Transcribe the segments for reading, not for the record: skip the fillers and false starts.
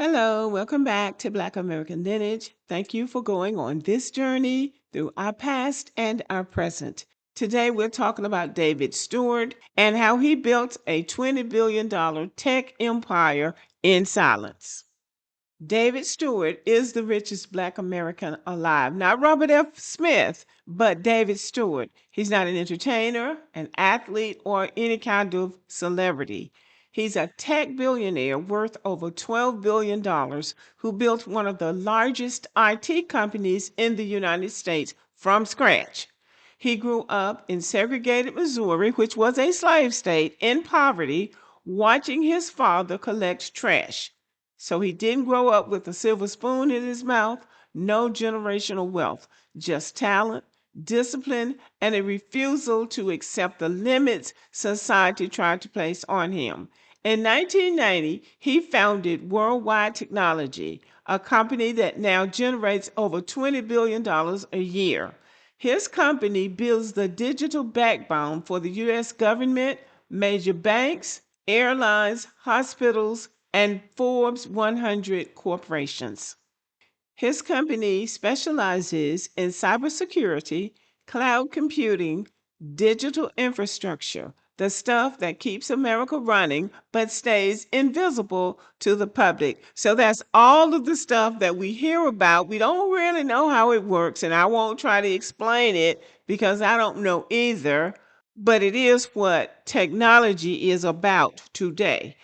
Hello, welcome back to Black American Lineage. Thank you for going on this journey through our past and our present. Today, we're talking about David Steward and how he built a $20 billion tech empire in silence. David Steward is the richest Black American alive. Not Robert F. Smith, but David Steward. He's not an entertainer, an athlete, or any kind of celebrity. He's a tech billionaire worth over $12 billion who built one of the largest IT companies in the United States from scratch. He grew up in segregated Missouri, which was a slave state, in poverty, watching his father collect trash. So he didn't grow up with a silver spoon in his mouth, no generational wealth, just talent, discipline, and a refusal to accept the limits society tried to place on him. In 1990, he founded Worldwide Technology, a company that now generates over $20 billion a year. His company builds the digital backbone for the U.S. government, major banks, airlines, hospitals, and Forbes 100 corporations. His company specializes in cybersecurity, cloud computing, digital infrastructure, the stuff that keeps America running but stays invisible to the public. So that's all of the stuff that we hear about. We don't really know how it works, and I won't try to explain it because I don't know either, but it is what technology is about today.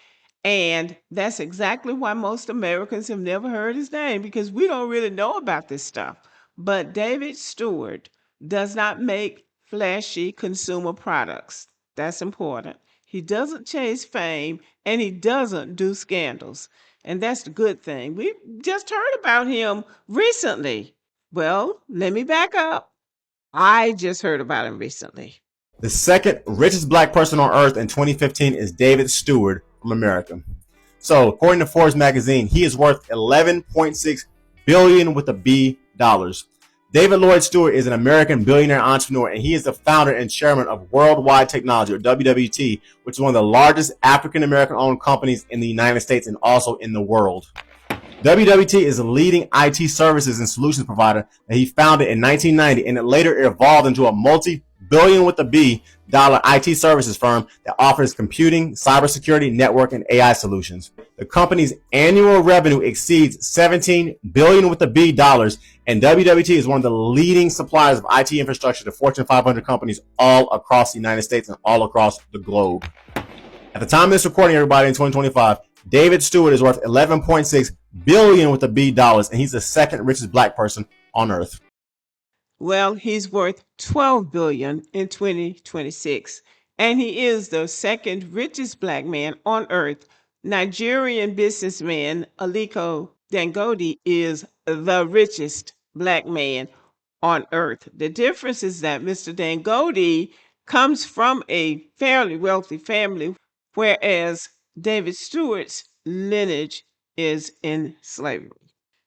And that's exactly why most Americans have never heard his name because we don't really know about this stuff. But David Steward does not make flashy consumer products. That's important. He doesn't chase fame and he doesn't do scandals. And that's the good thing. We just heard about him recently. Well, let me back up. I just heard about him recently. The second richest Black person on earth in 2015 is David Steward from America. So, according to Forbes magazine, he is worth $11.6 billion with a B dollars. David Lloyd Steward is an American billionaire entrepreneur, and he is the founder and chairman of Worldwide Technology, or WWT, which is one of the largest African American owned companies in the United States and also in the world. WWT is a leading IT services and solutions provider that he founded in 1990, and it later evolved into a multi-billion with a B dollar IT services firm that offers computing, cybersecurity, network, and AI solutions. The company's annual revenue exceeds $17 billion with a B dollars, and WWT is one of the leading suppliers of IT infrastructure to Fortune 500 companies all across the United States and all across the globe. At the time of this recording, everybody, in 2025, David Steward is worth $11.6 billion with a B dollars, and he's the second richest Black person on earth. Well, he's worth $12 billion in 2026, and he is the second richest Black man on earth. Nigerian businessman Aliko Dangote is the richest Black man on earth. The difference is that Mr. Dangote comes from a fairly wealthy family, whereas David Stewart's lineage is in slavery.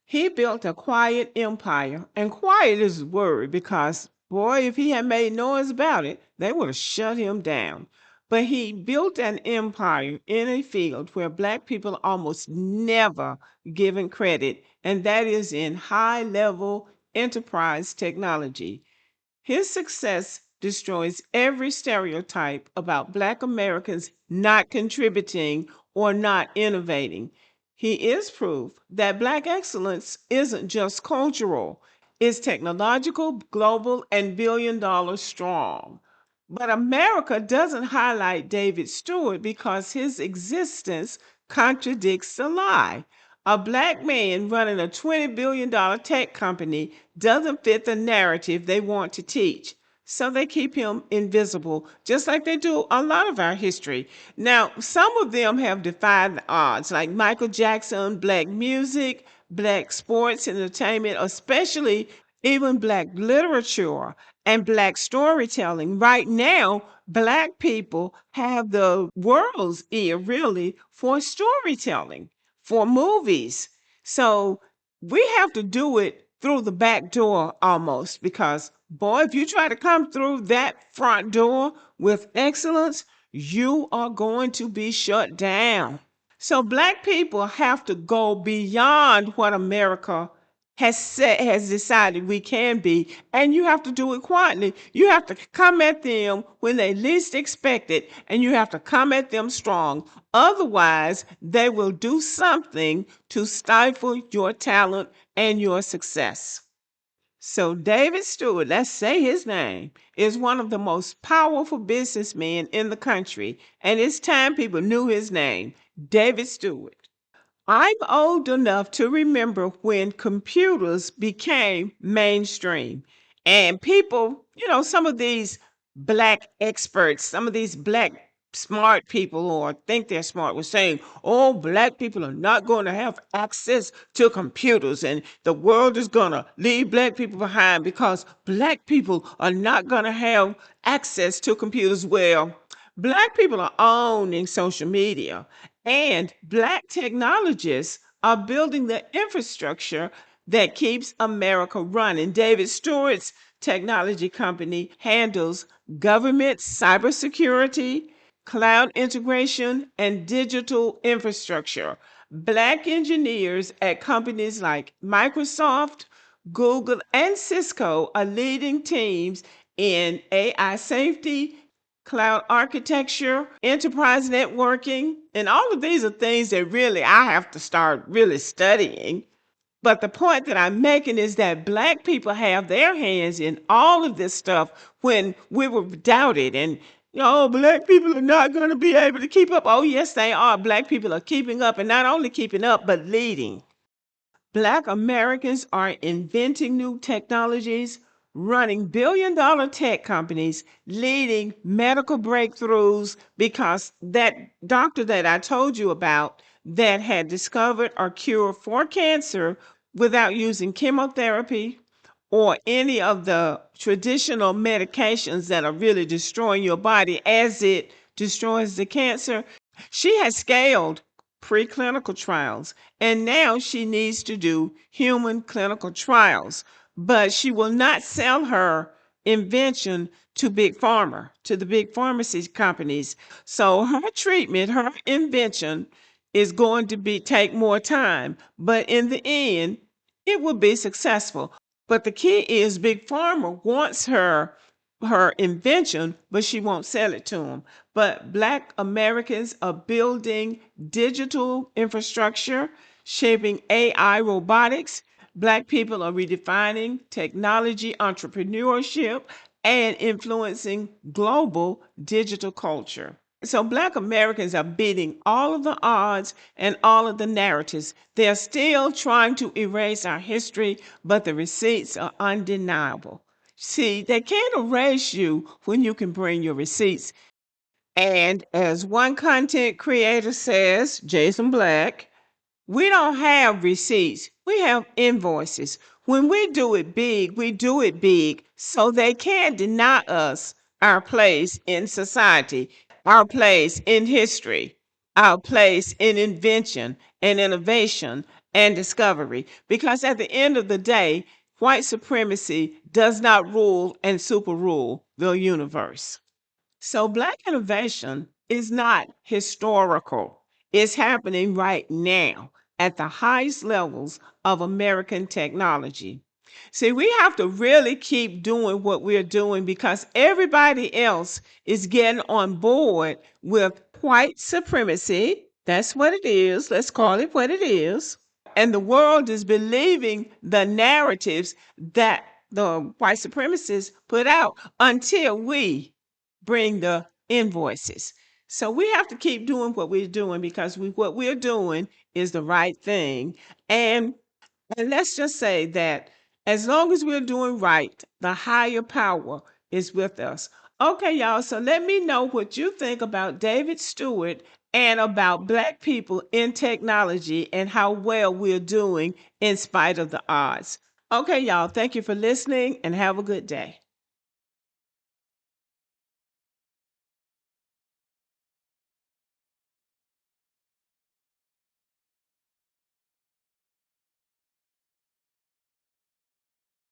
He built a quiet empire, and quiet is the word because, boy, if he had made noise about it, they would have shut him down. But he built an empire in a field where Black people are almost never given credit, and that is in high-level enterprise technology. His success destroys every stereotype about Black Americans not contributing or not innovating. He is proof that Black excellence isn't just cultural, it's technological, global, and billion-dollar strong. But America doesn't highlight David Steward because his existence contradicts the lie. A Black man running a $20 billion tech company doesn't fit the narrative they want to teach. So they keep him invisible, just like they do a lot of our history. Now, some of them have defied the odds, like Michael Jackson, Black music, Black sports, entertainment, especially even Black literature and Black storytelling. Right now, Black people have the world's ear, really, for storytelling, for movies. So we have to do it through the back door almost because, boy, if you try to come through that front door with excellence, you are going to be shut down. So black people have to go beyond what America has decided we can be, and you have to do it quietly. You have to come at them when they least expect it, and you have to come at them strong. Otherwise, they will do something to stifle your talent and your success. So David Steward, let's say his name, is one of the most powerful businessmen in the country, and it's time people knew his name, David Steward. I'm old enough to remember when computers became mainstream and people, some of these black experts, some of these black smart people or think they're smart were saying, oh, black people are not going to have access to computers and the world is going to leave black people behind because black people are not going to have access to computers. Well, black people are owning social media and black technologists are building the infrastructure that keeps America running. David Stewart's technology company handles government cybersecurity, cloud integration, and digital infrastructure. Black engineers at companies like Microsoft, Google, and Cisco are leading teams in AI safety, cloud architecture, enterprise networking, and all of these are things that really I have to start really studying. But the point that I'm making is that black people have their hands in all of this stuff when we were doubted and black people are not going to be able to keep up. Oh, yes, they are. Black people are keeping up and not only keeping up, but leading. Black Americans are inventing new technologies, running billion-dollar tech companies, leading medical breakthroughs because that doctor that I told you about that had discovered a cure for cancer without using chemotherapy or any of the traditional medications that are really destroying your body as it destroys the cancer. She has scaled preclinical trials and now she needs to do human clinical trials, but she will not sell her invention to big pharma, to the big pharmacy companies. So her treatment, her invention is going to be take more time, but in the end, it will be successful. But the key is big pharma wants her invention, but she won't sell it to them. But black Americans are building digital infrastructure, shaping AI robotics. Black people are redefining technology entrepreneurship and influencing global digital culture. So black Americans are beating all of the odds and all of the narratives. They're still trying to erase our history, but the receipts are undeniable. See, they can't erase you when you can bring your receipts. And as one content creator says, Jason Black, we don't have receipts. We have invoices. When we do it big, we do it big so they can't deny us our place in society, our place in history, our place in invention and innovation and discovery. Because at the end of the day, white supremacy does not rule and super rule the universe. So black innovation is not historical. It's happening right now at the highest levels of American technology. See, we have to really keep doing what we're doing because everybody else is getting on board with white supremacy. That's what it is. Let's call it what it is. And the world is believing the narratives that the white supremacists put out until we bring the invoices. So we have to keep doing what we're doing because what we're doing is the right thing. And let's just say that as long as we're doing right, the higher power is with us. Okay, y'all. So let me know what you think about David Stewart and about Black people in technology and how well we're doing in spite of the odds. Okay, y'all. Thank you for listening and have a good day.